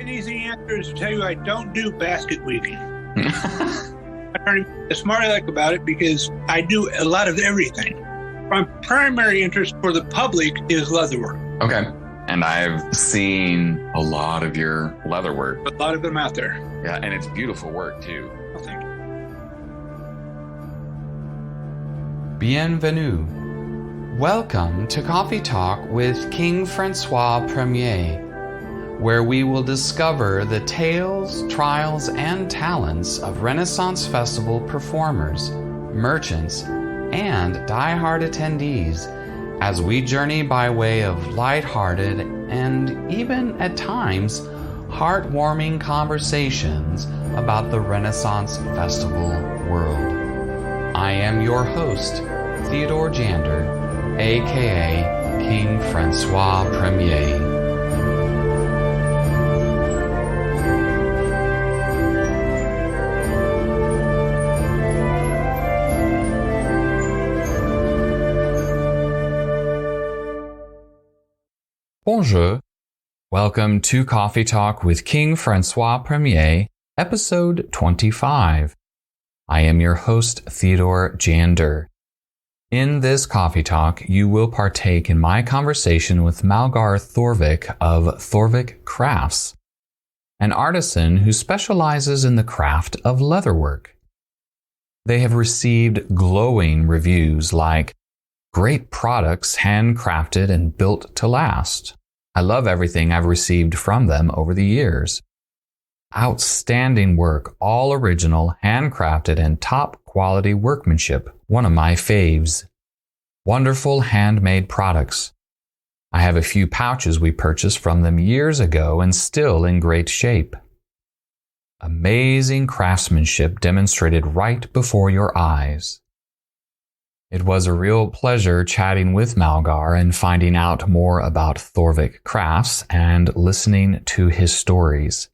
An easy answer is to tell you I don't do basket weaving. The smart I like about it because I do a lot of everything. My primary interest for the public is leatherwork. Okay. And I've seen a lot of your leatherwork. A lot of them out there. Yeah, and it's beautiful work too. Well, thank you. Bienvenue. Welcome to Coffee Talk with King Francois I, where we will discover the tales, trials, and talents of Renaissance Festival performers, merchants, and die-hard attendees as we journey by way of light-hearted and even at times heartwarming conversations about the Renaissance Festival world. I am your host, Theodore Jander, aka King Francois I. Bonjour. Welcome to Coffee Talk with King Francois I, episode 25. I am your host, Theodore Jander. In this Coffee Talk, you will partake in my conversation with Malgar Thorvik of Thorvik Crafts, an artisan who specializes in the craft of leatherwork. They have received glowing reviews like, "Great products, handcrafted and built to last. I love everything I've received from them over the years. Outstanding work, all original, handcrafted, and top quality workmanship, one of my faves. Wonderful handmade products. I have a few pouches we purchased from them years ago and still in great shape. Amazing craftsmanship demonstrated right before your eyes." It was a real pleasure chatting with Malgar and finding out more about Thorvik Crafts and listening to his stories.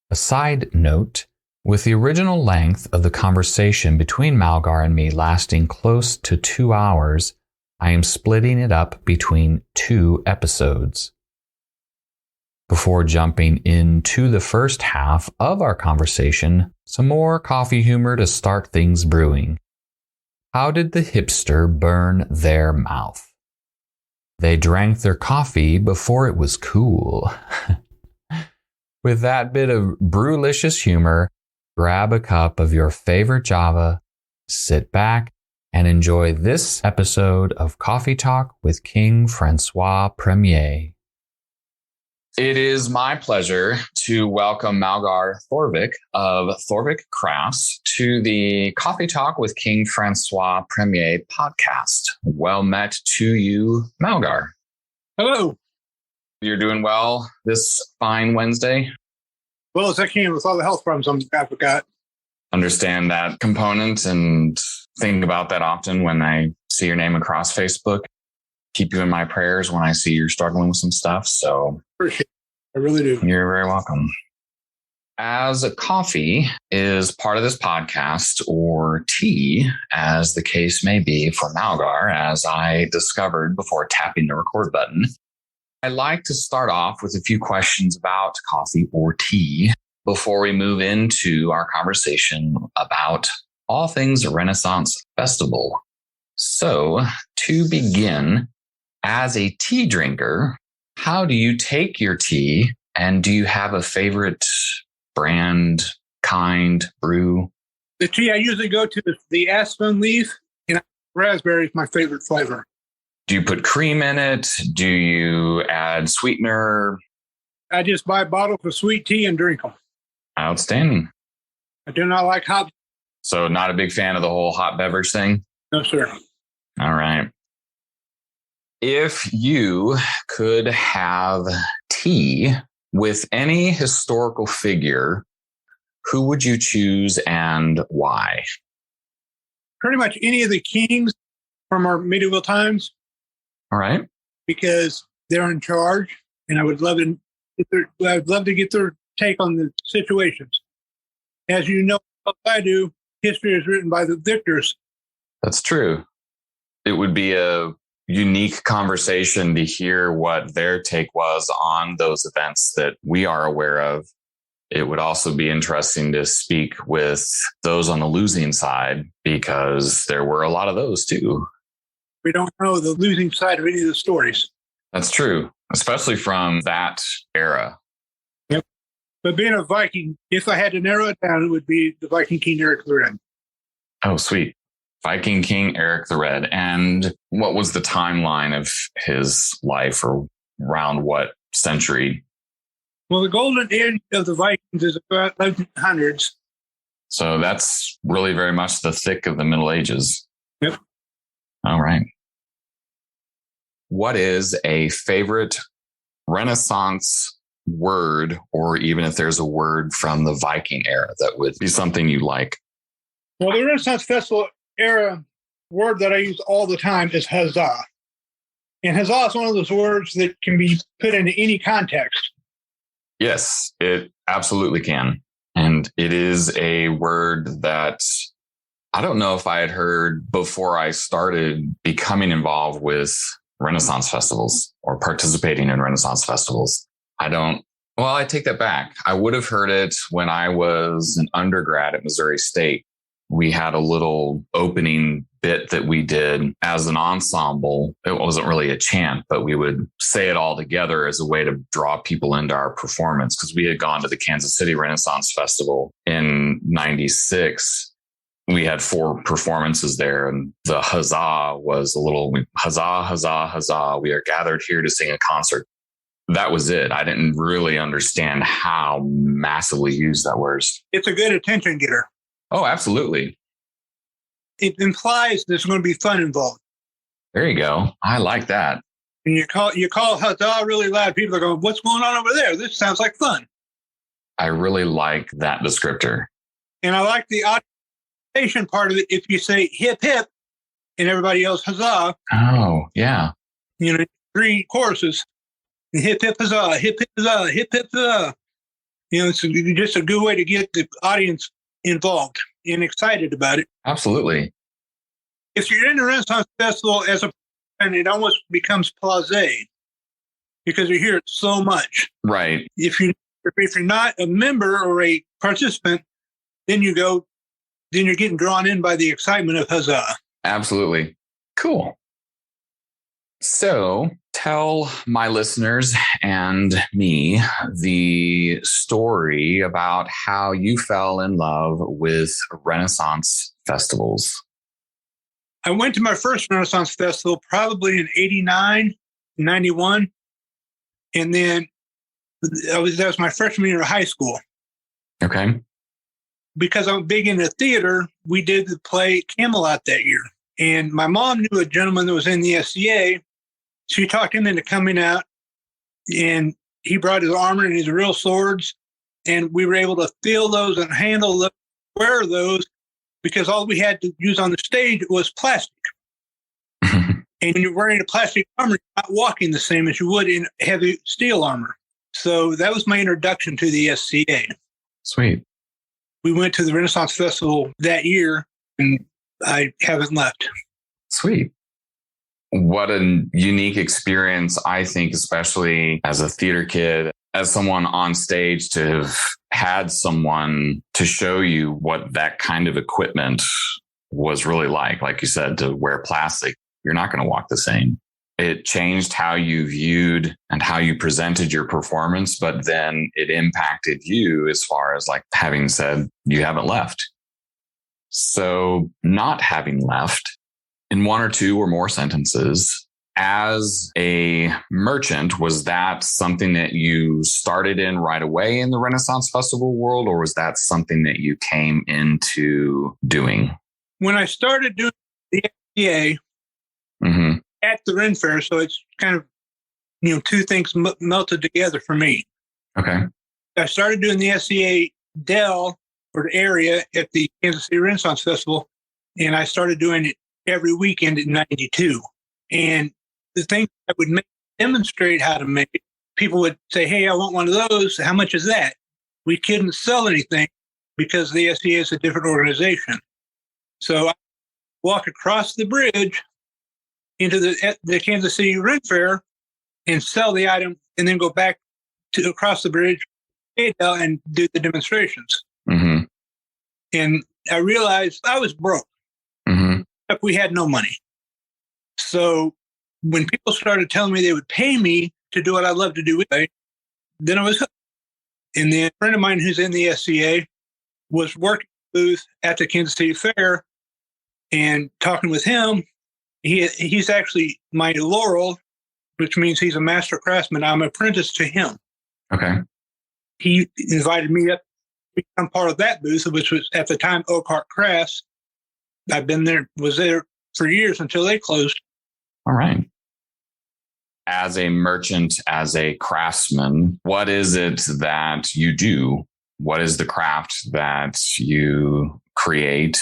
A side note, with the original length of the conversation between Malgar and me lasting close to 2 hours, I am splitting it up between 2 episodes. Before jumping into the first half of our conversation, some more coffee humor to start things brewing. How did the hipster burn their mouth? They drank their coffee before it was cool. With that bit of brewlicious humor, grab a cup of your favorite Java, sit back, and enjoy this episode of Coffee Talk with King Francois I. It is my pleasure to welcome Malgar Thorvik of Thorvik Crafts to the Coffee Talk with King Francois I podcast. Well met to you, Malgar. Hello. You're doing well this fine Wednesday? Well as I can with all the health problems I've got. Understand that component and think about that often when I see your name across Facebook. Keep you in my prayers when I see you're struggling with some stuff. So Appreciate it. I really do. You're very welcome. As coffee is part of this podcast, or tea, as the case may be for Malgar, as I discovered before tapping the record button, I like to start off with a few questions about coffee or tea before we move into our conversation about all things Renaissance Festival. So, to begin, as a tea drinker, how do you take your tea, and do you have a favorite brand, kind, brew? The tea I usually go to is the aspen leaf, and raspberry is my favorite flavor. Do you put cream in it? Do you add sweetener? I just buy bottles of sweet tea and drink them. Outstanding. I do not like hot. So not a big fan of the whole hot beverage thing? No, sir. All right. If you could have tea with any historical figure, who would you choose and why? Pretty much any of the kings from our medieval times. All right. Because they're in charge, and I would love to get their take on the situations. As you know, as I do, history is written by the victors. That's true. It would be a unique conversation to hear what their take was on those events that we are aware of. It would also be interesting to speak with those on the losing side, because there were a lot of those too. We don't know the losing side of any of the stories. That's true, especially from that era. Yep. But being a Viking, if I had to narrow it down, it would be the Viking King Eric the Red. Oh, sweet. Viking King Eric the Red. And what was the timeline of his life, or around what century? Well, the golden age of the Vikings is about 1100s. So that's really very much the thick of the Middle Ages. Yep. All right. What is a favorite Renaissance word, or even if there's a word from the Viking era that would be something you like? Well, the Renaissance Festival era word that I use all the time is huzzah. And huzzah is one of those words that can be put into any context. Yes, it absolutely can. And it is a word that I don't know if I had heard before I started becoming involved with Renaissance festivals or participating in Renaissance festivals. I take that back. I would have heard it when I was an undergrad at Missouri State. We had a little opening bit that we did as an ensemble. It wasn't really a chant, but we would say it all together as a way to draw people into our performance, because we had gone to the Kansas City Renaissance Festival in 96. We had 4 performances there, and the huzzah was a little huzzah, huzzah, huzzah. We are gathered here to sing a concert. That was it. I didn't really understand how massively used that was. It's a good attention getter. Oh, absolutely. It implies there's going to be fun involved. There you go. I like that. And you call huzzah really loud. People are going, what's going on over there? This sounds like fun. I really like that descriptor. And I like the audition part of it. If you say hip, hip, and everybody else huzzah. Oh, yeah. 3 choruses. Hip, hip, huzzah, hip, hip, huzzah, hip, hip, huzzah. It's just a good way to get the audience involved and excited about it. Absolutely. If you're in the Renaissance Festival and it almost becomes blasé because you hear it so much. Right. If you're not a member or a participant, then you're getting drawn in by the excitement of huzzah. Absolutely. Cool. So tell my listeners and me the story about how you fell in love with Renaissance festivals. I went to my first Renaissance festival probably in 89, 91. And then that was my freshman year of high school. Okay. Because I'm big into theater, we did the play Camelot that year. And my mom knew a gentleman that was in the SCA. She talked him into coming out, and he brought his armor and his real swords, and we were able to feel those and handle them, wear those, because all we had to use on the stage was plastic. And when you're wearing a plastic armor, you're not walking the same as you would in heavy steel armor. So that was my introduction to the SCA. Sweet. We went to the Renaissance Festival that year, and I haven't left. Sweet. What a unique experience, I think, especially as a theater kid, as someone on stage, to have had someone to show you what that kind of equipment was really like you said, to wear plastic. You're not going to walk the same. It changed how you viewed and how you presented your performance, but then it impacted you as far as like having said you haven't left. So not having left, in 1 or 2 or more sentences, as a merchant, was that something that you started in right away in the Renaissance Festival world, or was that something that you came into doing? When I started doing the SCA at the Ren Fair, so it's kind of, 2 things melted together for me. Okay. I started doing the SCA Dell, or the area, at the Kansas City Renaissance Festival, and I started doing it every weekend in 92. And the thing I would demonstrate how to make it, people would say, hey, I want one of those. How much is that? We couldn't sell anything because the SCA is a different organization. So I walk across the bridge into the Kansas City Ren Fair and sell the item, and then go back to across the bridge and do the demonstrations. Mm-hmm. And I realized I was broke. Mm-hmm. We had no money. So when people started telling me they would pay me to do what I love to do, then I was hooked. And then a friend of mine who's in the SCA was working booth at the Kansas City Fair, and talking with him, he's actually my Laurel, which means he's a master craftsman. I'm an apprentice to him. Okay. He invited me up to become part of that booth, which was at the time Oakhart Crafts. I've been there, was there for years until they closed. All right. As a merchant, as a craftsman, what is it that you do? What is the craft that you create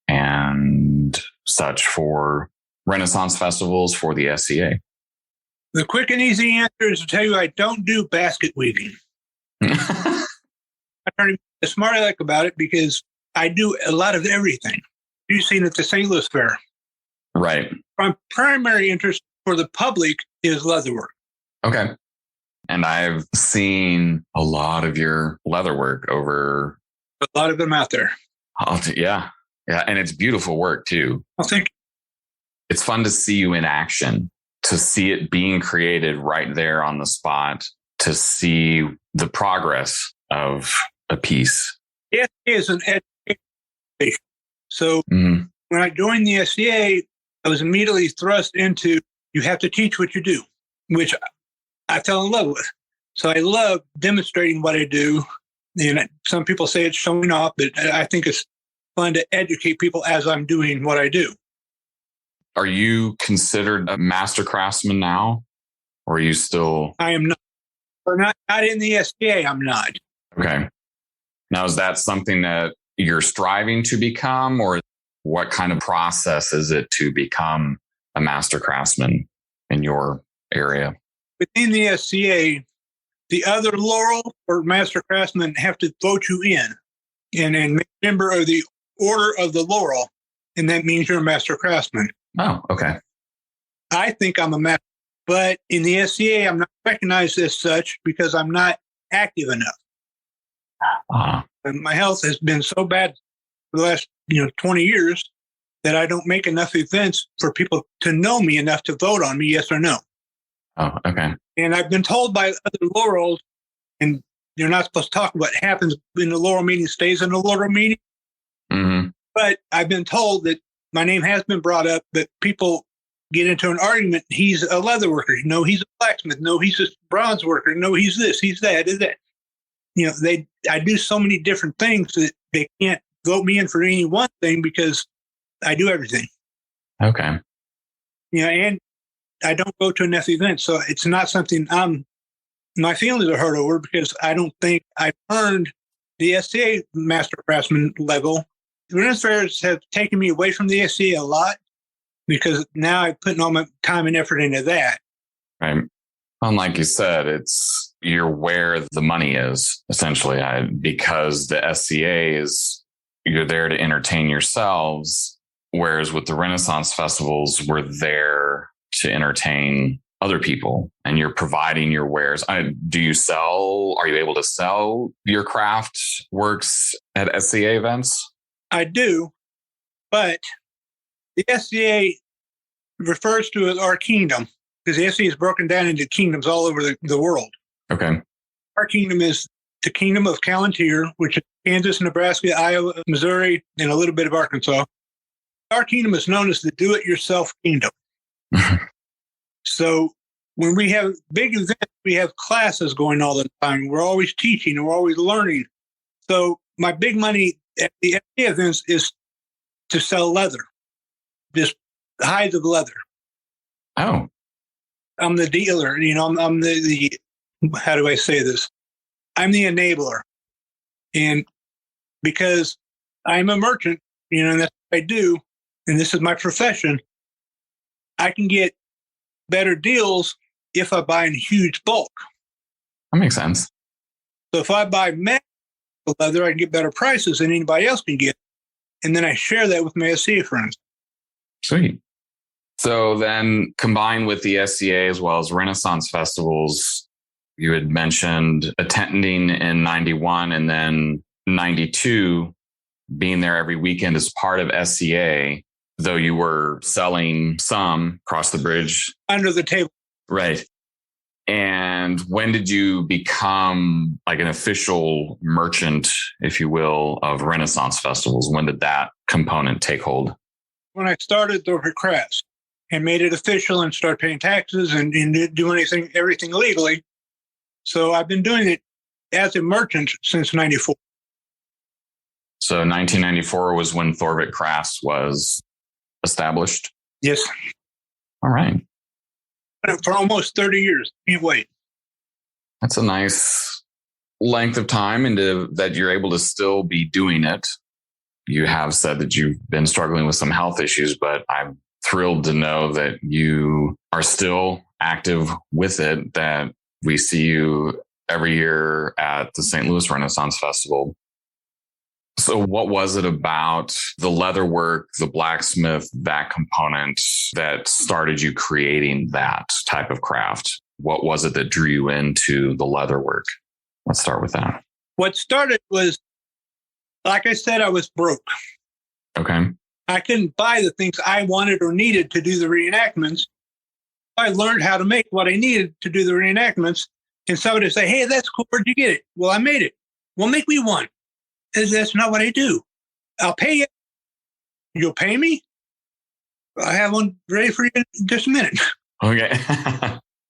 and such for Renaissance festivals, for the SCA? The quick and easy answer is to tell you I don't do basket weaving. I'm trying to be as smart as I like about it because I do a lot of everything. You've seen at the St. Louis Fair. Right. My primary interest for the public is leatherwork. Okay. And I've seen a lot of your leatherwork over. A lot of them out there. Yeah. Yeah. And it's beautiful work too. I think it's fun to see you in action, to see it being created right there on the spot, to see the progress of a piece. it is an education. So when I joined the SCA, I was immediately thrust into, you have to teach what you do, which I fell in love with. So I love demonstrating what I do. And some people say it's showing off, but I think it's fun to educate people as I'm doing what I do. Are you considered a master craftsman now? Or are you still? I am not. Or not in the SCA, I'm not. Okay. Now, is that something that you're striving to become, or what kind of process is it to become a master craftsman in your area? Within the SCA, the other Laurel or master craftsmen have to vote you in and make a member of the Order of the Laurel, and that means you're a master craftsman. Oh, okay. I think I'm a master, but in the SCA, I'm not recognized as such because I'm not active enough. And my health has been so bad for the last 20 years that I don't make enough events for people to know me enough to vote on me, yes or no. Oh, okay. And I've been told by other Laurels, and you're not supposed to talk what happens in the Laurel meeting stays in the Laurel meeting. Mm-hmm. But I've been told that my name has been brought up, but people get into an argument. He's a leather worker. No, he's a blacksmith. No, he's a bronze worker. No, he's this, he's that, is that. I do so many different things that they can't vote me in for any one thing because I do everything. Okay. And I don't go to enough events. So it's not something my feelings are hurt over because I don't think I've earned the SCA Master Craftsman level. The Renaissance fairs have taken me away from the SCA a lot because now I'm putting all my time and effort into that. Right. And like you said, you're where the money is, essentially, because the SCA you're there to entertain yourselves. Whereas with the Renaissance festivals, we're there to entertain other people, and you're providing your wares. Are you able to sell your craft works at SCA events? I do, but the SCA refers to it as our kingdom because the SCA is broken down into kingdoms all over the world. Okay. Our kingdom is the Kingdom of Calontir, which is Kansas, Nebraska, Iowa, Missouri, and a little bit of Arkansas. Our kingdom is known as the do-it-yourself kingdom. So when we have big events, we have classes going all the time. We're always teaching and we're always learning. So my big money at the events is to sell leather, just hides of leather. Oh. I'm the dealer. I'm the how do I say this? I'm the enabler. And because I'm a merchant, and that's what I do, and this is my profession, I can get better deals if I buy in huge bulk. That makes sense. So if I buy mass leather, I can get better prices than anybody else can get. And then I share that with my SCA friends. Sweet. So then combined with the SCA as well as Renaissance festivals, you had mentioned attending in 91 and then 92, being there every weekend as part of SCA, though you were selling some across the bridge. Under the table. Right. And when did you become like an official merchant, if you will, of Renaissance festivals? When did that component take hold? When I started Thorvik Crafts and made it official and started paying taxes and didn't do everything legally. So I've been doing it as a merchant since 94. So 1994 was when Thorvik Crafts was established? Yes. All right. For almost 30 years. Can't wait. That's a nice length of time into that you're able to still be doing it. You have said that you've been struggling with some health issues, but I'm thrilled to know that you are still active with it, that we see you every year at the St. Louis Renaissance Festival. So what was it about the leatherwork, the blacksmith, that component that started you creating that type of craft? What was it that drew you into the leatherwork? Let's start with that. What started was, like I said, I was broke. Okay. I couldn't buy the things I wanted or needed to do the reenactments. I learned how to make what I needed to do the reenactments. And somebody would say, hey, that's cool. Where'd you get it? Well, I made it. Well, make me one. That's not what I do. I'll pay you. You'll pay me? I have one ready for you in just a minute. Okay.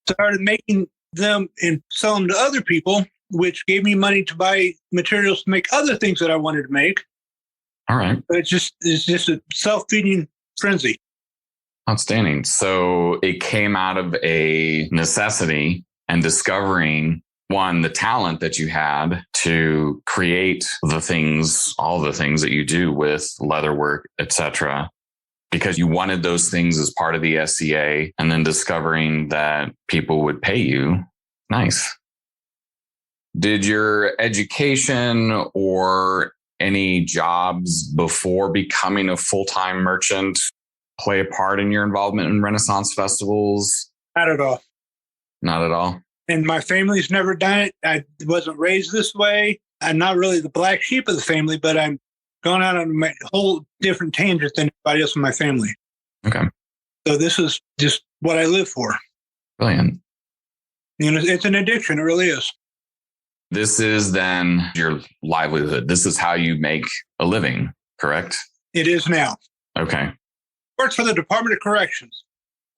Started making them and sell them to other people, which gave me money to buy materials to make other things that I wanted to make. All right. But it's just a self-feeding frenzy. Outstanding. So it came out of a necessity and discovering, one, the talent that you had to create the things, all the things that you do with leatherwork, etc., because you wanted those things as part of the SCA, and then discovering that people would pay you. Nice. Did your education or any jobs before becoming a full-time merchant play a part in your involvement in Renaissance festivals? Not at all. Not at all. And my family's never done it. I wasn't raised this way. I'm not really the black sheep of the family, but I'm going out on a whole different tangent than everybody else in my family. Okay. So this is just what I live for. Brilliant. You know, it's an addiction. It really is. This is then your livelihood. This is how you make a living, correct? It is now. Okay. Works for the Department of Corrections.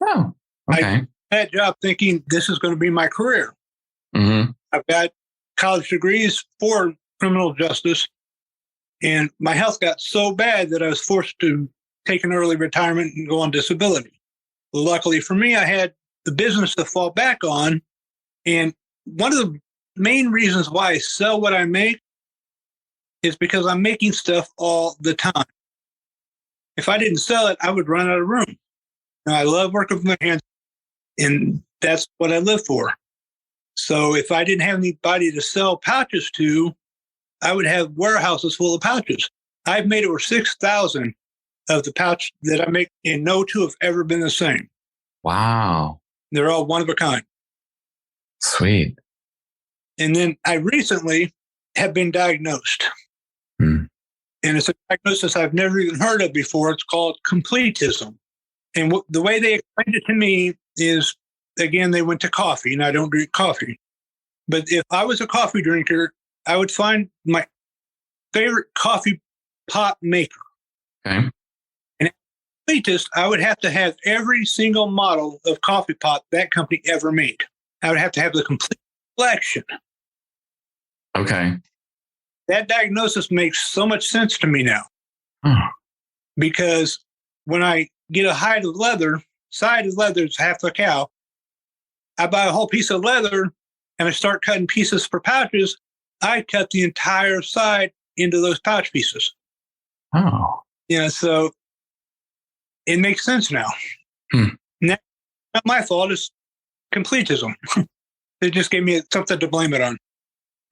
Oh, okay. I had a job thinking this is going to be my career. Mm-hmm. I've got college degrees for criminal justice, and my health got so bad that I was forced to take an early retirement and go on disability. Luckily for me, I had the business to fall back on, and one of the main reasons why I sell what I make is because I'm making stuff all the time. If I didn't sell it, I would run out of room. Now, I love working with my hands, and that's what I live for. So if I didn't have anybody to sell pouches to, I would have warehouses full of pouches. I've made over 6,000 of the pouch that I make, and no two have ever been the same. Wow. They're all one of a kind. Sweet. And then I recently have been diagnosed. And it's a diagnosis I've never even heard of before. It's called completism. And the way they explained it to me is, again, they went to coffee, and I don't drink coffee. But if I was a coffee drinker, I would find my favorite coffee pot maker. Okay. And as a completist, I would have to have every single model of coffee pot that company ever made. I would have to have the complete collection. Okay. That diagnosis makes so much sense to me now. Because when I get a hide of leather, side of leather is half a cow, I buy a whole piece of leather and I start cutting pieces for pouches. I cut the entire side into those pouch pieces. Oh. Yeah, so it makes sense now. Not my fault. It's completism. They just gave me something to blame it on.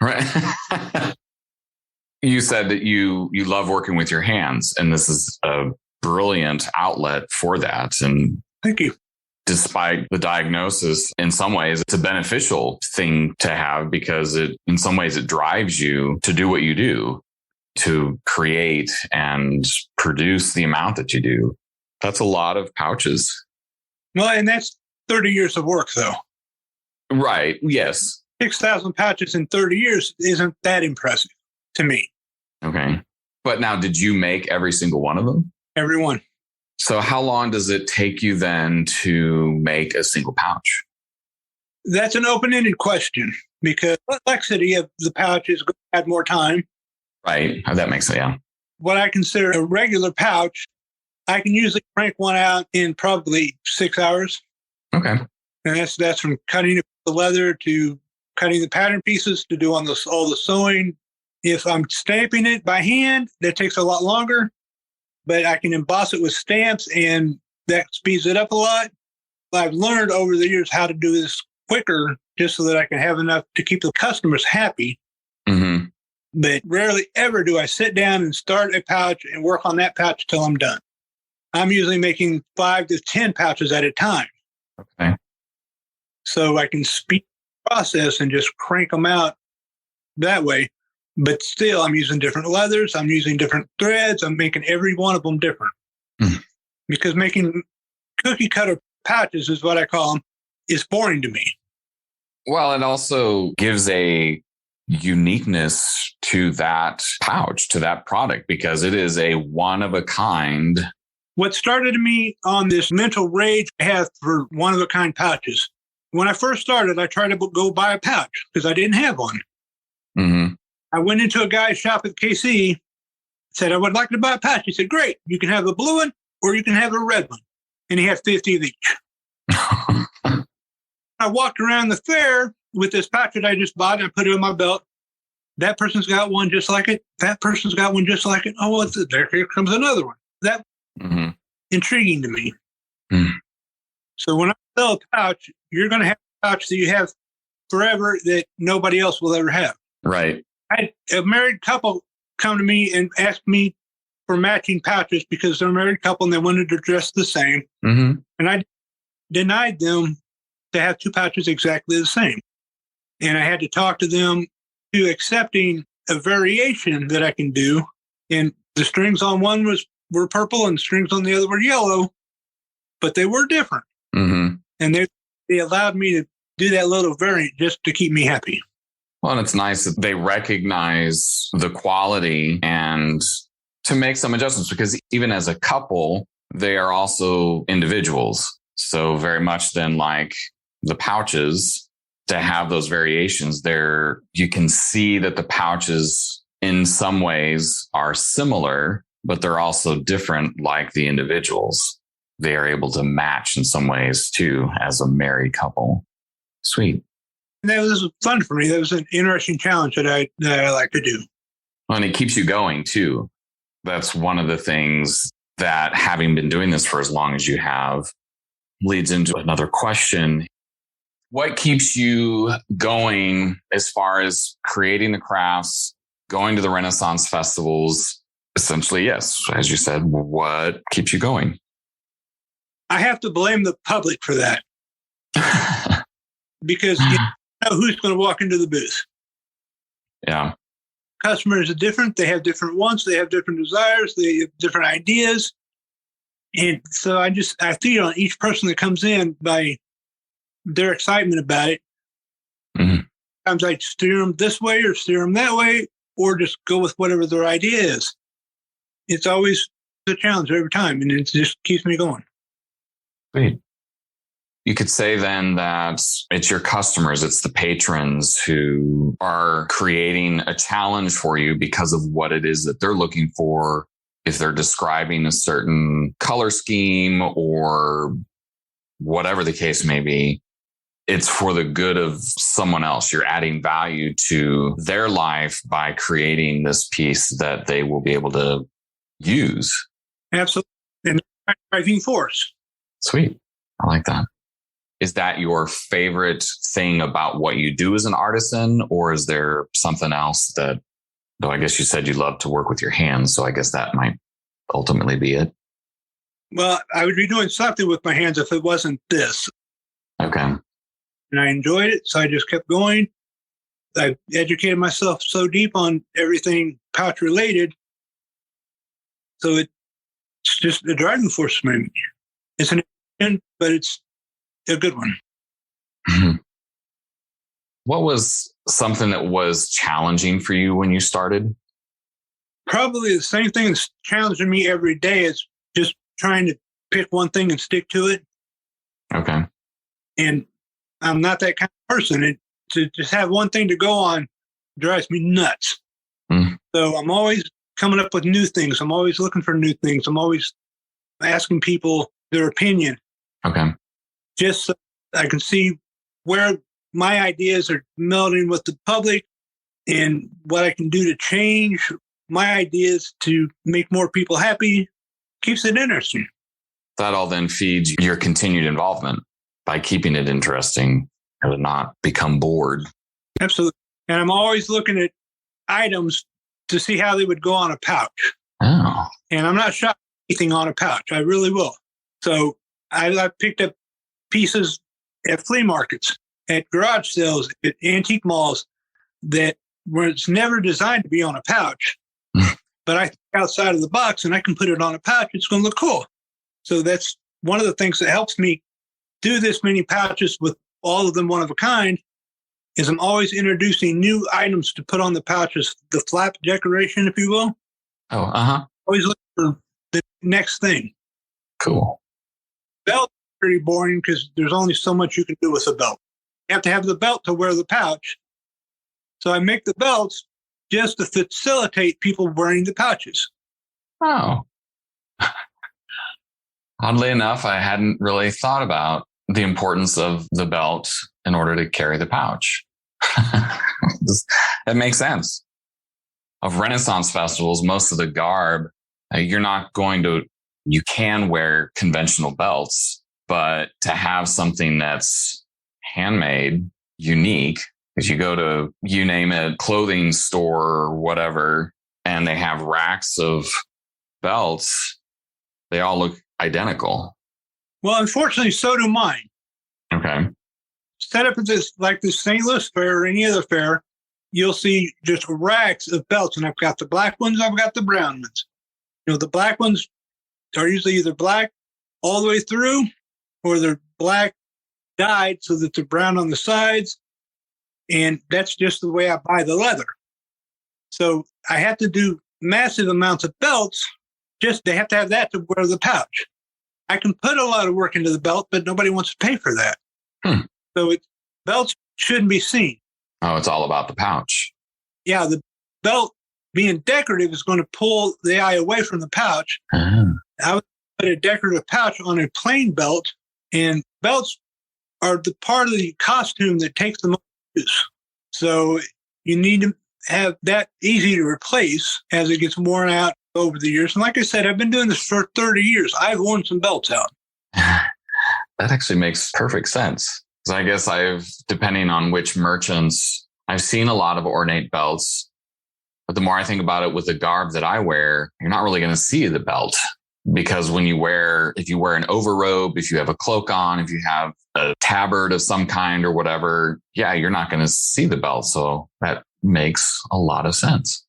Right. You said that you love working with your hands, and this is a brilliant outlet for that. And Thank you. Despite the diagnosis, in some ways, it's a beneficial thing to have because in some ways, it drives you to do what you do, to create and produce the amount that you do. That's a lot of pouches. Well, and that's 30 years of work, though. Right. Yes. 6,000 pouches in 30 years isn't that impressive to me. Okay. But now, did you make every single one of them? Every one. So how long does it take you then to make a single pouch? That's an open-ended question because complexity of the pouches had more time. Right. That makes sense. Yeah. What I consider a regular pouch, I can usually crank one out in probably 6 hours. Okay. And that's from cutting the leather to cutting the pattern pieces to do all the sewing. If I'm stamping it by hand, that takes a lot longer. But I can emboss it with stamps and that speeds it up a lot. I've learned over the years how to do this quicker just so that I can have enough to keep the customers happy. Mm-hmm. But rarely ever do I sit down and start a pouch and work on that pouch till I'm done. I'm usually making 5 to 10 pouches at a time. Okay. So I can speed the process and just crank them out that way. But still, I'm using different leathers. I'm using different threads. I'm making every one of them different. Because making cookie cutter pouches is what I call them is boring to me. Well, it also gives a uniqueness to that pouch, to that product, because it is a one of a kind. What started me on this mental rage I have for one of a kind pouches. When I first started, I tried to go buy a pouch because I didn't have one. Mm-hmm. I went into a guy's shop at KC, said, I would like to buy a pouch. He said, great. You can have a blue one or you can have a red one. And he had 50 of each. I walked around the fair with this pouch that I just bought and I put it in my belt. That person's got one just like it. That person's got one just like it. Oh, what's it? Here comes another one. That intriguing to me. So when I sell a pouch, you're going to have a pouch that you have forever that nobody else will ever have. Right. I had a married couple come to me and ask me for matching pouches because they're a married couple and they wanted to dress the same. Mm-hmm. And I denied them to have 2 pouches exactly the same. And I had to talk to them to accepting a variation that I can do. And the strings on one were purple and the strings on the other were yellow, but they were different. Mm-hmm. And they allowed me to do that little variant just to keep me happy. Well, and it's nice that they recognize the quality and to make some adjustments because even as a couple, they are also individuals. So very much then like the pouches, to have those variations there, you can see that the pouches in some ways are similar, but they're also different like the individuals. They are able to match in some ways too as a married couple. Sweet. And that was fun for me. That was an interesting challenge that I like to do. And it keeps you going too. That's one of the things that having been doing this for as long as you have leads into another question. What keeps you going as far as creating the crafts, going to the Renaissance festivals? Essentially, yes. As you said, what keeps you going? I have to blame the public for that. Because you know who's going to walk into the booth. Yeah. Customers are different. They have different wants. They have different desires. They have different ideas. And so I feed on each person that comes in by their excitement about it. Mm-hmm. Sometimes I steer them this way or steer them that way, or just go with whatever their idea is. It's always a challenge every time, and it just keeps me going. Great. You could say then that it's your customers, it's the patrons who are creating a challenge for you because of what it is that they're looking for. If they're describing a certain color scheme or whatever the case may be, it's for the good of someone else. You're adding value to their life by creating this piece that they will be able to use. Absolutely. And driving force. Sweet. I like that. Is that your favorite thing about what you do as an artisan, or is there something else that, though I guess you said you love to work with your hands, so I guess that might ultimately be it? Well, I would be doing something with my hands if it wasn't this. Okay. And I enjoyed it, so I just kept going. I educated myself so deep on everything pouch related. So it's just a driving force for me. It's an opinion, but it's a good one. Mhm. What was something that was challenging for you when you started? Probably the same thing that's challenging me every day is just trying to pick one thing and stick to it. Okay. And I'm not that kind of person. To just have one thing to go on drives me nuts. Mm. So I'm always coming up with new things. I'm always looking for new things. I'm always asking people their opinion. Okay. Just so I can see where my ideas are melding with the public and what I can do to change my ideas to make more people happy. Keeps it interesting. That all then feeds your continued involvement by keeping it interesting and to not become bored. Absolutely. And I'm always looking at items to see how they would go on a pouch. Oh. And I'm not shocked at anything on a pouch. I really will. So I picked up pieces at flea markets, at garage sales, at antique malls that was never designed to be on a pouch. But I think outside of the box and I can put it on a pouch, it's going to look cool. So that's one of the things that helps me do this many pouches with all of them one of a kind is I'm always introducing new items to put on the pouches, the flap decoration, if you will. Oh, uh-huh. Always look for the next thing. Cool. Belt is pretty boring because there's only so much you can do with a belt. You have to have the belt to wear the pouch. So I make the belts just to facilitate people wearing the pouches. Oh. Oddly enough, I hadn't really thought about the importance of the belt in order to carry the pouch. That makes sense. Of Renaissance festivals, most of the garb, you can wear conventional belts, but to have something that's handmade, unique, because you go to, you name it, clothing store or whatever, and they have racks of belts, they all look identical. Well, unfortunately, so do mine. Okay. Set up at this, like the St. Louis Fair or any other fair, you'll see just racks of belts. And I've got the black ones, I've got the brown ones. The black ones are usually either black all the way through or they're black dyed so that they're brown on the sides. And that's just the way I buy the leather. So I have to do massive amounts of belts. Just they have to have that to wear the pouch. I can put a lot of work into the belt, but nobody wants to pay for that. So belts shouldn't be seen. Oh, it's all about the pouch. Yeah, the belt being decorative is going to pull the eye away from the pouch. Uh-huh. I would put a decorative pouch on a plain belt, and belts are the part of the costume that takes the most use. So you need to have that easy to replace as it gets worn out over the years. And like I said, I've been doing this for 30 years. I've worn some belts out. That actually makes perfect sense. So I guess depending on which merchants, I've seen a lot of ornate belts, but the more I think about it with the garb that I wear, you're not really going to see the belt because if you wear an overrobe, if you have a cloak on, if you have a tabard of some kind or whatever, yeah, you're not going to see the belt. So that makes a lot of sense.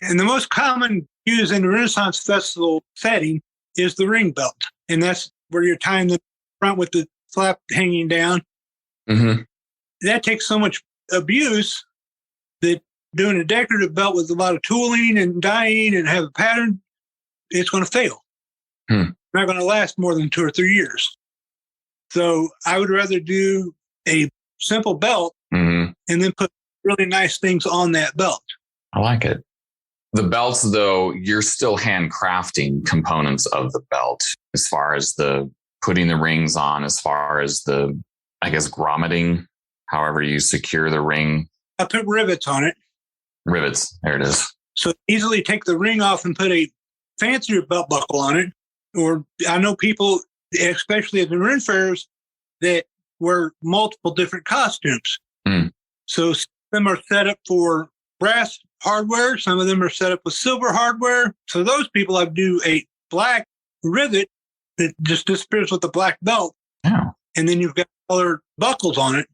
And the most common used in the Renaissance Festival setting is the ring belt. And that's where you're tying the front with the flap hanging down. Mm-hmm. That takes so much abuse that doing a decorative belt with a lot of tooling and dyeing and have a pattern, it's going to fail. It's not going to last more than 2 or 3 years. So I would rather do a simple belt and then put really nice things on that belt. I like it. The belts, though, you're still handcrafting components of the belt as far as the putting the rings on, as far as the, I guess, grommeting, however you secure the ring. I put rivets on it. Rivets. There it is. So easily take the ring off and put a fancier belt buckle on it. Or I know people, especially at the Ren fairs, that wear multiple different costumes. So some of them are set up for brass hardware. Some of them are set up with silver hardware. So those people, I do a black rivet that just disappears with the black belt. Yeah. And then you've got colored buckles on it.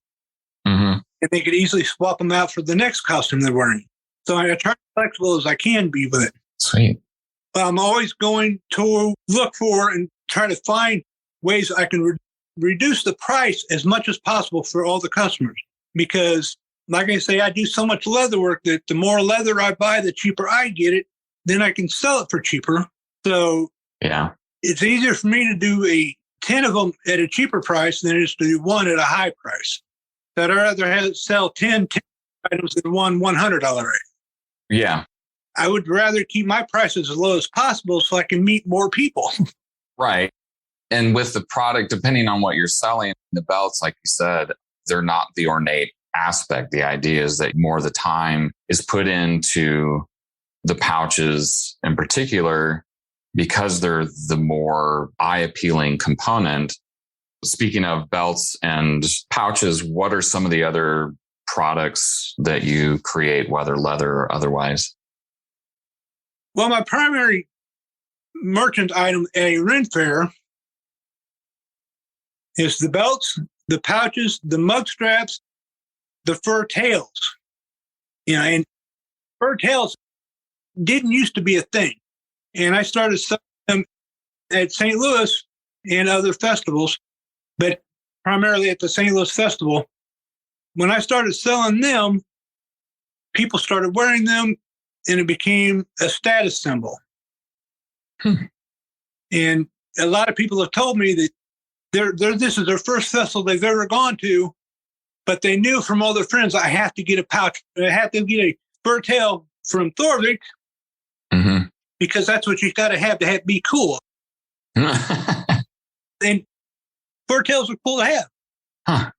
Mm-hmm. And they could easily swap them out for the next costume they're wearing. So I try to be flexible as I can be with it. Sweet. But I'm always going to look for and try to find ways I can reduce the price as much as possible for all the customers. Because, like I say, I do so much leather work that the more leather I buy, the cheaper I get it. Then I can sell it for cheaper. So yeah, it's easier for me to do 10 of them at a cheaper price than it is to do one at a high price. So I'd rather sell 10 items than one $100 item. Yeah. I would rather keep my prices as low as possible so I can meet more people. Right. And with the product, depending on what you're selling, the belts, like you said, they're not the ornate aspect. The idea is that more of the time is put into the pouches in particular, because they're the more eye-appealing component. Speaking of belts and pouches, what are some of the other products that you create, whether leather or otherwise? Well, my primary merchant item at a Ren fair is the belts, the pouches, the mug straps, the fur tails. And fur tails didn't used to be a thing. And I started selling them at St. Louis and other festivals, but primarily at the St. Louis Festival. When I started selling them, people started wearing them, and it became a status symbol. And a lot of people have told me that this is their first festival they've ever gone to, but they knew from all their friends, I have to get a pouch. I have to get a fur tail from Thorvik, mm-hmm. because that's what you got to have be cool. And fur tails are cool to have. Huh.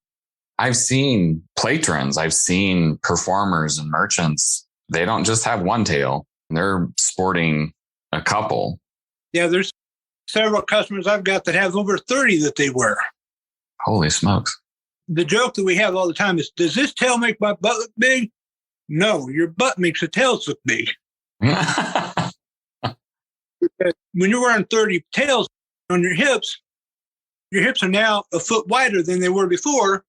I've seen patrons, I've seen performers and merchants. They don't just have one tail. They're sporting a couple. Yeah, there's several customers I've got that have over 30 that they wear. Holy smokes. The joke that we have all the time is, does this tail make my butt look big? No, your butt makes the tails look big. When you're wearing 30 tails on your hips are now a foot wider than they were before.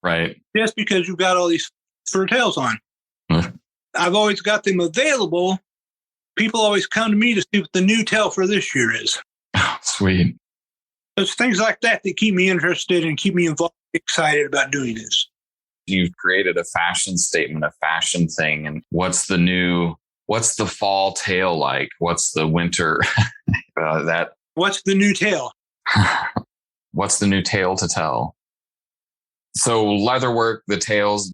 Right. Just because you've got all these fur tails on. I've always got them available. People always come to me to see what the new tail for this year is. Sweet. It's things like that keep me interested and keep me involved, excited about doing this. You've created a fashion statement, a fashion thing. And what's the fall tail like? What's the winter? What's the new tail? What's the new tale to tell? So leatherwork, the tails,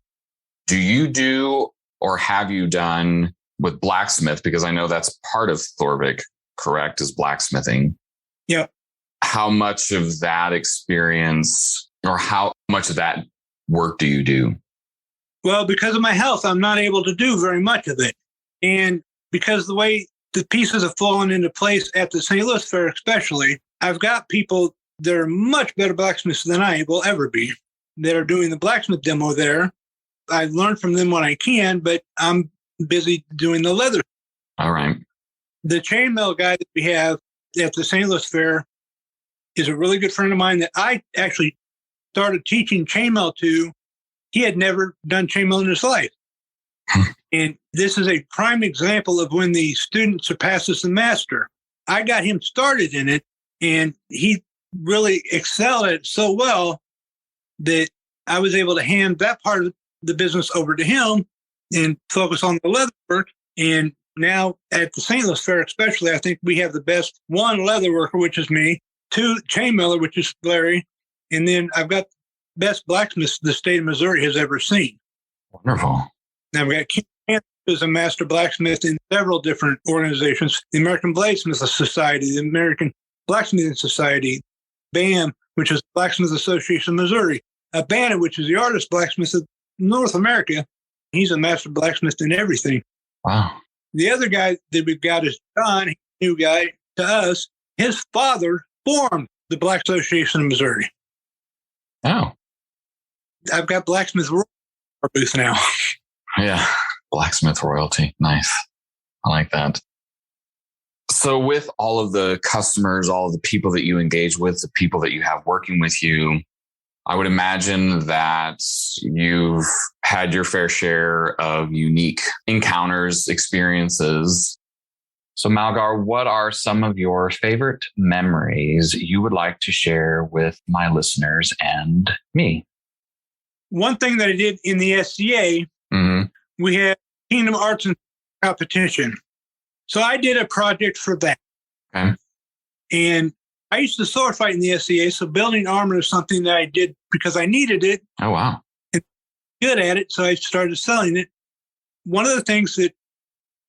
do you do or have you done with blacksmith? Because I know that's part of Thorvik, correct, is blacksmithing. Yep. How much of that experience or how much of that work do you do? Well, because of my health, I'm not able to do very much of it. And because the way the pieces have fallen into place at the St. Louis Fair especially, I've got people that are much better blacksmiths than I will ever be that are doing the blacksmith demo there. I learn from them when I can, but I'm busy doing the leather. All right. The chainmail guy that we have at the St. Louis Fair is a really good friend of mine that I actually started teaching chainmail to. He had never done chainmail in his life. And this is a prime example of when the student surpasses the master. I got him started in it, and he really excelled at it so well that I was able to hand that part of the business over to him and focus on the leather work. And now at the St. Louis Fair especially, I think we have the best one leather worker, which is me, two chainmailer, which is Larry, and then I've got the best blacksmith the state of Missouri has ever seen. Wonderful. Now we've got King Francois is a master blacksmith in several different organizations: the American Bladesmith Society, the American Blacksmithing Society, BAM, which is Blacksmith Association of Missouri, Abana, which is the Artist Blacksmith of North America. He's a master blacksmith in everything. Wow. The other guy that we've got is John, new guy to us. His father formed the Black Association of Missouri. Oh. I've got Blacksmith Royalty in our booth now. Yeah. Blacksmith Royalty. Nice. I like that. So with all of the customers, all of the people that you engage with, the people that you have working with you, I would imagine that you've had your fair share of unique encounters, experiences. So Malgar, what are some of your favorite memories you would like to share with my listeners and me? One thing that I did in the SCA, we had Kingdom Arts and competition. So I did a project for that. Okay. And I used to sword fight in the SCA, so building armor is something that I did because I needed it. Oh, wow. And good at it, so I started selling it. One of the things that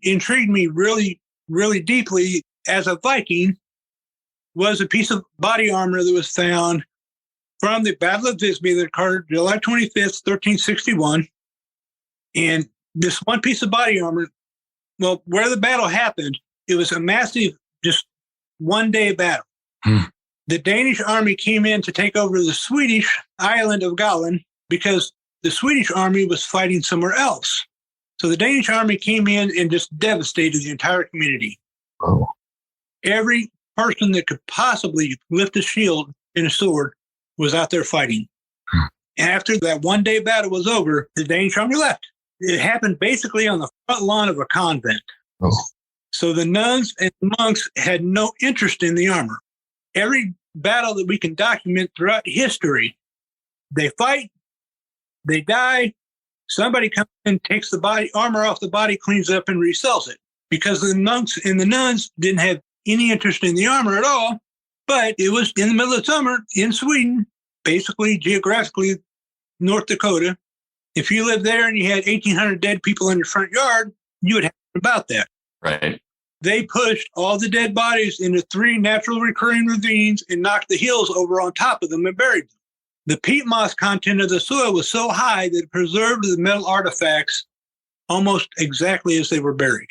intrigued me really, really deeply as a Viking was a piece of body armor that was found from the Battle of Visby that occurred July 25th, 1361. And this one piece of body armor, well, where the battle happened, it was a massive, just one-day battle. The Danish army came in to take over the Swedish island of Gallen because the Swedish army was fighting somewhere else. So the Danish army came in and just devastated the entire community. Oh. Every person that could possibly lift a shield and a sword was out there fighting. And after that one-day battle was over, the Danish army left. It happened basically on the front lawn of a convent. Oh. So the nuns and monks had no interest in the armor. Every battle that we can document throughout history, they fight, they die, somebody comes in, takes the body armor off the body, cleans it up, and resells it. Because the monks and the nuns didn't have any interest in the armor at all, but it was in the middle of summer in Sweden, basically geographically North Dakota. If you lived there and you had 1,800 dead people in your front yard, you would have about that. Right. They pushed all the dead bodies into 3 natural recurring ravines and knocked the hills over on top of them and buried them. The peat moss content of the soil was so high that it preserved the metal artifacts almost exactly as they were buried.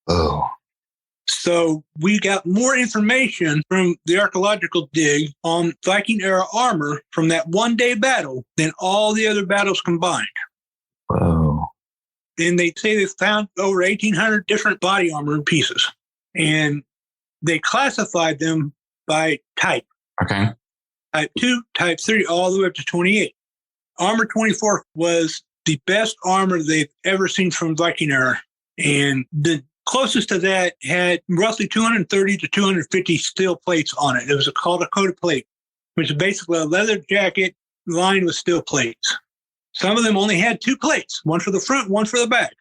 Oh. So we got more information from the archaeological dig on Viking era armor from that one-day battle than all the other battles combined. Whoa. And they say they found over 1,800 different body armor pieces. And they classified them by type. Okay. Type 2, Type 3, all the way up to 28. Armor 24 was the best armor they've ever seen from Viking era. And the closest to that had roughly 230 to 250 steel plates on it. It was called a coated plate, which is basically a leather jacket lined with steel plates. Some of them only had 2 plates, one for the front, one for the back.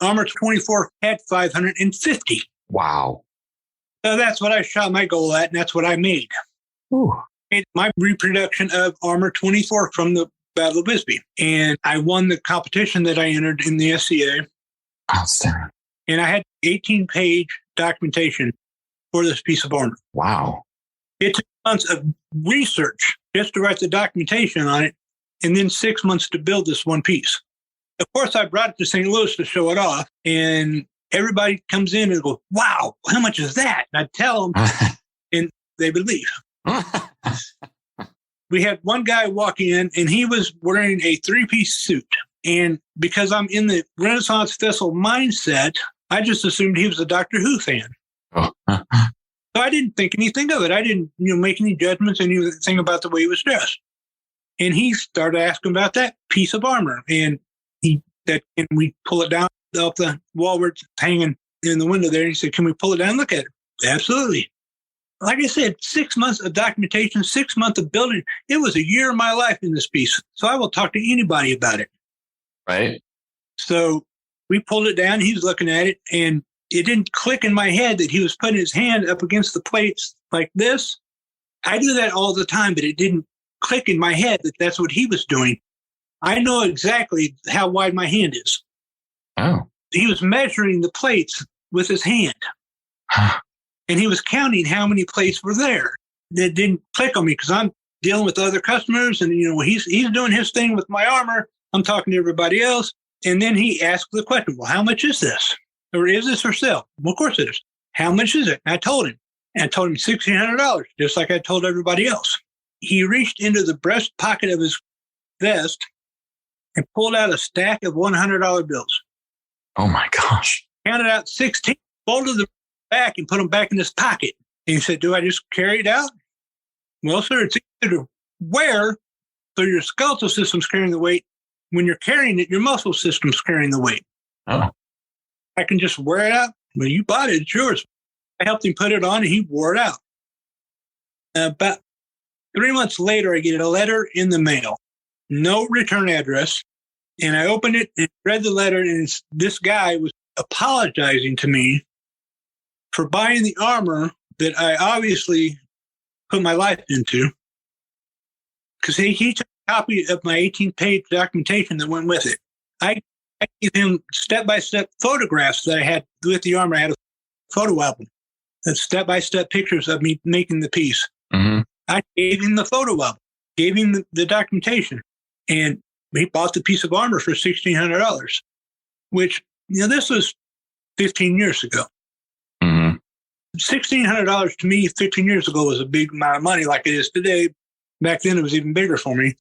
Armor 24 had 550. Wow. So that's what I shot my goal at, and that's what I made. Ooh. Made my reproduction of Armor 24 from the Battle of Visby. And I won the competition that I entered in the SCA. Outstanding. And I had 18-page documentation for this piece of armor. Wow. It took months of research just to write the documentation on it, and then 6 months to build this one piece. Of course, I brought it to St. Louis to show it off, and everybody comes in and goes, wow, how much is that? And I tell them, and they believe. We had one guy walk in, and he was wearing a 3-piece suit. And because I'm in the Renaissance Festival mindset, I just assumed he was a Doctor Who fan. Oh. So I didn't think anything of it. I didn't make any judgments, anything about the way he was dressed. And he started asking about that piece of armor. And and we pull it down off the wall where it's hanging in the window there. And he said, can we pull it down and look at it? Absolutely. Like I said, 6 months of documentation, 6 months of building. It was a year of my life in this piece. So I will talk to anybody about it. Right. So we pulled it down. He was looking at it, and it didn't click in my head that he was putting his hand up against the plates like this. I do that all the time, but it didn't click in my head that that's what he was doing. I know exactly how wide my hand is. Oh. He was measuring the plates with his hand. And he was counting how many plates were there. That didn't click on me because I'm dealing with other customers, and he's doing his thing with my armor. I'm talking to everybody else. And then he asked the question, well, how much is this? Or is this for sale? Well, of course it is. How much is it? And I told him. And I told him $1,600, just like I told everybody else. He reached into the breast pocket of his vest and pulled out a stack of $100 bills. Oh, my gosh. Counted out 16, folded them back and put them back in this pocket. And he said, do I just carry it out? Well, sir, it's easier to wear, so your skeletal system's carrying the weight. When you're carrying it, your muscle system's carrying the weight. Oh. I can just wear it out. Well, you bought it, it's yours. I helped him put it on, and he wore it out. About 3 months later, I get a letter in the mail, no return address. And I opened it and read the letter, and this guy was apologizing to me for buying the armor that I obviously put my life into. Because he took a copy of my 18-page documentation that went with it. I gave him step-by-step photographs that I had with the armor. I had a photo album. That's step-by-step pictures of me making the piece. Mm-hmm. I gave him the photo album, gave him the documentation, and he bought the piece of armor for $1,600, which, this was 15 years ago. Mm-hmm. $1,600 to me 15 years ago was a big amount of money like it is today. Back then, it was even bigger for me.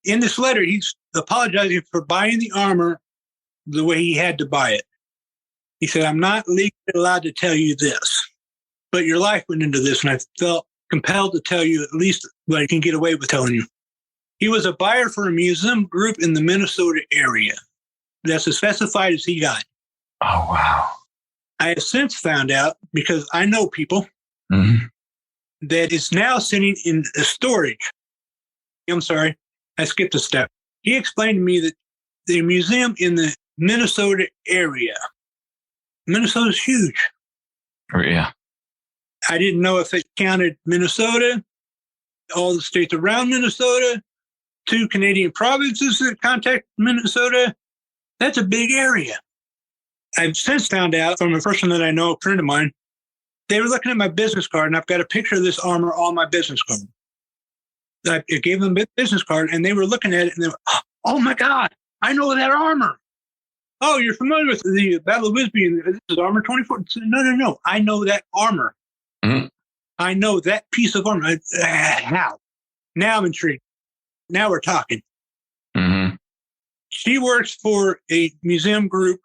In this letter, he's apologizing for buying the armor the way he had to buy it. He said, I'm not legally allowed to tell you this, but your life went into this, and I felt compelled to tell you at least what I can get away with telling you. He was a buyer for a museum group in the Minnesota area. That's as specified as he got. Oh, wow. I have since found out, because I know people, Mm-hmm. that it's now sitting in a storage. I'm sorry, I skipped a step. He explained to me that the museum in the Minnesota area, Minnesota's huge. Oh, yeah. I didn't know if it counted Minnesota, all the states around Minnesota, 2 Canadian provinces that contact Minnesota. That's a big area. I've since found out from a person that I know, a friend of mine, they were looking at my business card, and I've got a picture of this armor on my business card. I gave them a business card, and they were looking at it, and they were, oh my God, I know that armor. Oh, you're familiar with the Battle of Wisby, and this is armor 24? No. I know that armor. Mm-hmm. I know that piece of armor. How? Now I'm intrigued. Now we're talking. Mm-hmm. She works for a museum group,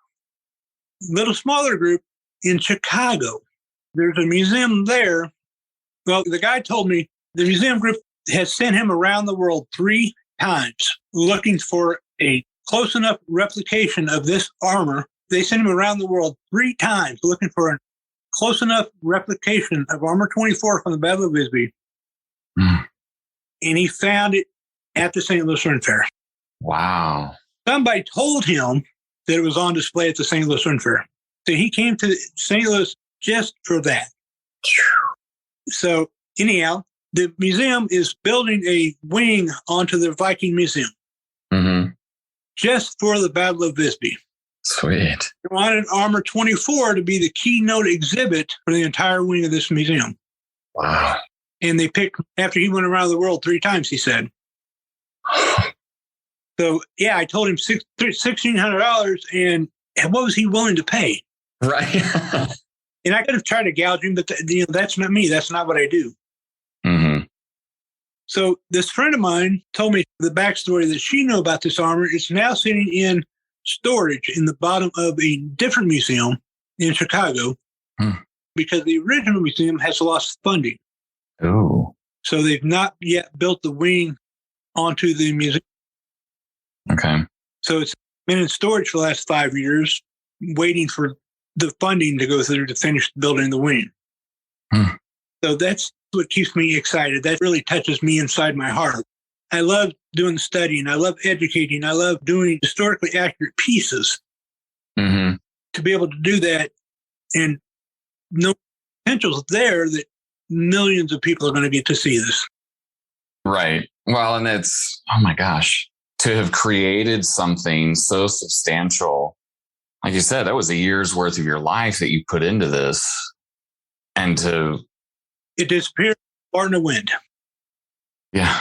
little smaller group in Chicago. There's a museum there. Well, the guy told me the museum group has sent him around the world 3 times looking for a close enough replication of this armor. They sent him around the world 3 times looking for a close enough replication of armor 24 from the Battle of Wisby. Mm. And he found it at the St. Louis Ren Fair. Wow. Somebody told him that it was on display at the St. Louis Ren Fair. So he came to St. Louis just for that. So anyhow, the museum is building a wing onto the Viking Museum. Mm-hmm. Just for the Battle of Wisby. Sweet. They wanted armor 24 to be the keynote exhibit for the entire wing of this museum. Wow. And they picked, after he went around the world 3 times, he said. So, yeah, I told him $1,600, and what was he willing to pay? Right. And I could have tried to gouge him, but that's not me. That's not what I do. Mm-hmm. So this friend of mine told me the backstory that she knew about this armor. It's now sitting in storage in the bottom of a different museum in Chicago because the original museum has lost funding. Oh. So they've not yet built the wing onto the museum. Okay. So it's been in storage for the last 5 years, waiting for the funding to go through to finish building the wing. So that's what keeps me excited. That really touches me inside my heart. I love doing the studying. I love educating. I love doing historically accurate pieces. Mm-hmm. To be able to do that and no potential's there that millions of people are going to get to see this. Right. Well, and it's, oh my gosh, to have created something so substantial. Like you said, that was a year's worth of your life that you put into this. And it disappeared far in the wind. Yeah.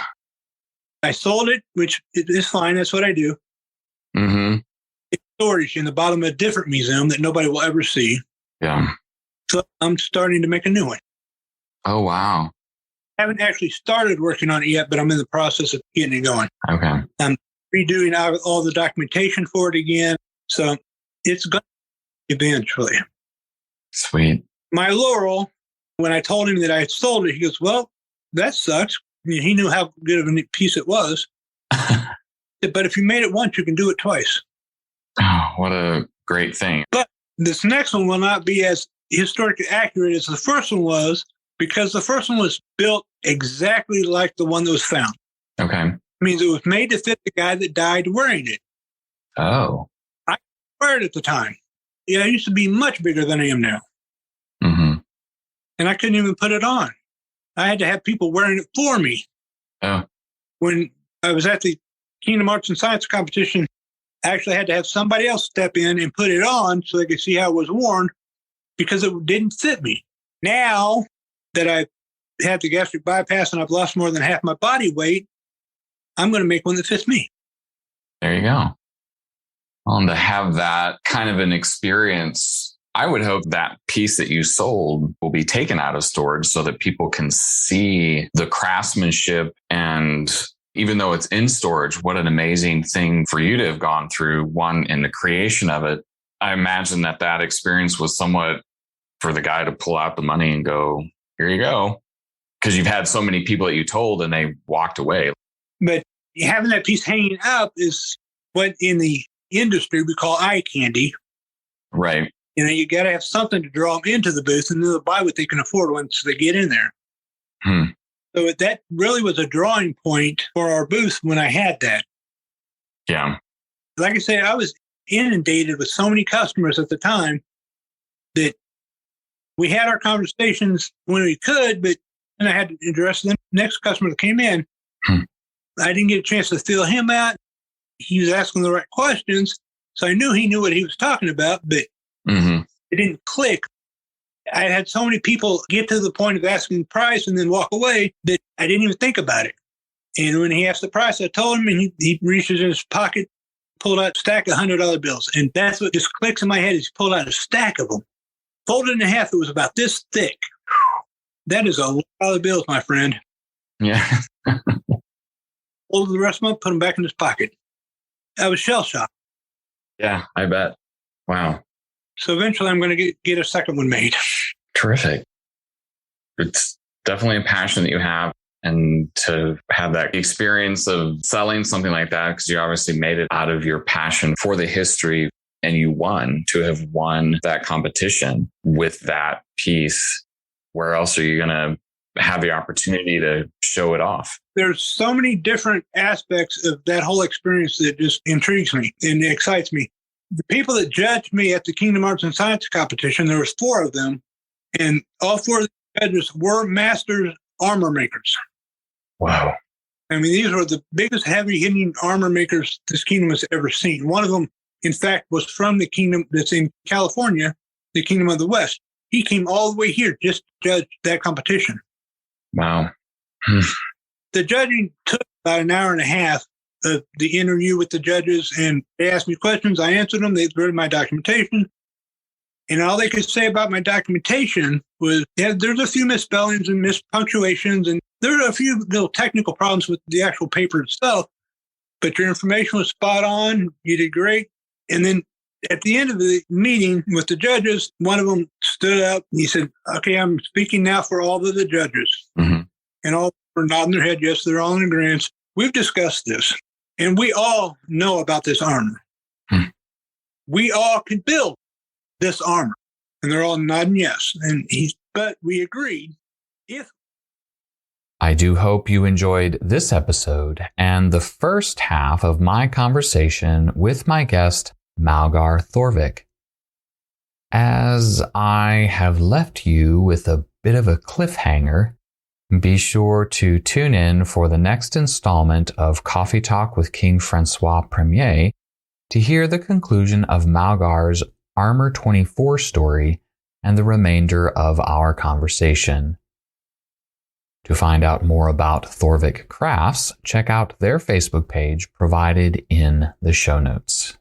I sold it, which is fine. That's what I do. Mm-hmm. It's storage in the bottom of a different museum that nobody will ever see. Yeah. So I'm starting to make a new one. Oh, wow. I haven't actually started working on it yet, but I'm in the process of getting it going. Okay. I'm redoing all the documentation for it again. So it's going to eventually. Sweet. My laurel, when I told him that I had sold it, he goes, well, that sucks. He knew how good of a piece it was. But if you made it once, you can do it twice. Oh, what a great thing. But this next one will not be as historically accurate as the first one was, because the first one was built exactly like the one that was found. Okay. It means it was made to fit the guy that died wearing it. Oh. I wear it at the time. Yeah, I used to be much bigger than I am now. Mm-hmm. And I couldn't even put it on. I had to have people wearing it for me. Oh. When I was at the Kingdom Arts and Science competition, I actually had to have somebody else step in and put it on so they could see how it was worn, because it didn't fit me. Now that I've had the gastric bypass and I've lost more than half my body weight, I'm going to make one that fits me. There you go. Well, and to have that kind of an experience, I would hope that piece that you sold will be taken out of storage so that people can see the craftsmanship. And even though it's in storage, what an amazing thing for you to have gone through, one, in the creation of it. I imagine that experience was somewhat for the guy to pull out the money and go, here you go. Because you've had so many people that you told and they walked away. But having that piece hanging up is what in the industry we call eye candy. Right. You know, you got to have something to draw them into the booth, and they'll buy what they can afford once they get in there. So that really was a drawing point for our booth when I had that. Yeah. Like I say, I was inundated with so many customers at the time that we had our conversations when we could, but then I had to address the next customer that came in. I didn't get a chance to fill him out. He was asking the right questions, so I knew he knew what he was talking about, but it didn't click. I had so many people get to the point of asking the price and then walk away that I didn't even think about it. And when he asked the price, I told him, and he reaches in his pocket, pulled out a stack of $100 bills. And that's what just clicks in my head, is he pulled out a stack of them. Folded in half, it was about this thick. That is a lot of bills, my friend. Yeah. Folded the rest of them, put them back in his pocket. I was shell-shocked. Yeah, I bet. Wow. So eventually I'm going to get a second one made. Terrific. It's definitely a passion that you have. And to have that experience of selling something like that, because you obviously made it out of your passion for the history and you won, to have won that competition with that piece. Where else are you going to have the opportunity to show it off? There's so many different aspects of that whole experience that just intrigues me and excites me. The people that judged me at the Kingdom Arts and Science competition, there was 4 of them, and all 4 of the judges were master armor makers. Wow. I mean, these were the biggest heavy-hitting armor makers this kingdom has ever seen. One of them, in fact, was from the kingdom that's in California, the Kingdom of the West. He came all the way here just to judge that competition. Wow. The judging took about an hour and a half of the interview with the judges, and they asked me questions. I answered them. They read my documentation. And all they could say about my documentation was, yeah, there's a few misspellings and mispunctuations, and there are a few little technical problems with the actual paper itself, but your information was spot on. You did great. And then at the end of the meeting with the judges, one of them stood up and he said, okay, I'm speaking now for all of the judges. And all were nodding their head. Yes, they're all in agreement. We've discussed this, and we all know about this armor. We all can build this armor. And they're all nodding yes. But we agreed. I do hope you enjoyed this episode and the first half of my conversation with my guest, Malgar Thorvik. As I have left you with a bit of a cliffhanger, be sure to tune in for the next installment of Coffee Talk with King Francois I to hear the conclusion of Malgar's Armor 24 story and the remainder of our conversation. To find out more about Thorvik Crafts, check out their Facebook page provided in the show notes.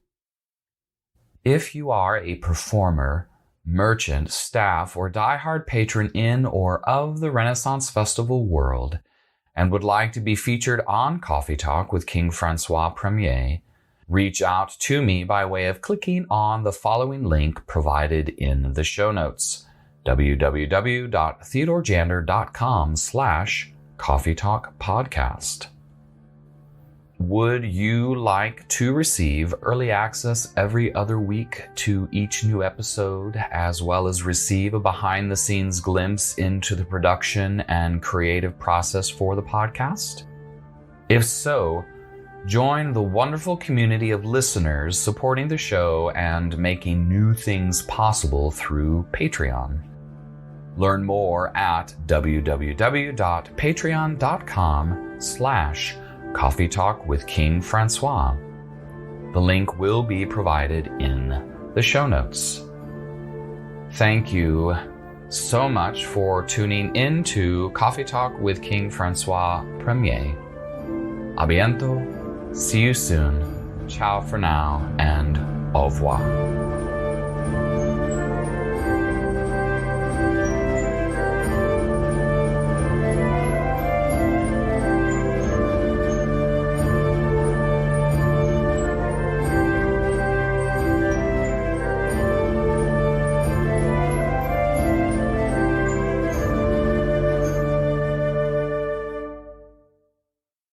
If you are a performer, merchant, staff, or diehard patron in or of the Renaissance Festival world and would like to be featured on Coffee Talk with King Francois I, reach out to me by way of clicking on the following link provided in the show notes. www.theodorejander.com/Coffee Talk Podcast. Would you like to receive early access every other week to each new episode, as well as receive a behind-the-scenes glimpse into the production and creative process for the podcast? If so, join the wonderful community of listeners supporting the show and making new things possible through Patreon. Learn more at www.patreon.com/Coffee Talk with King Francois. The link will be provided in the show notes. Thank you so much for tuning in to Coffee Talk with King Francois Premier. A bientôt. See you soon. Ciao for now and au revoir.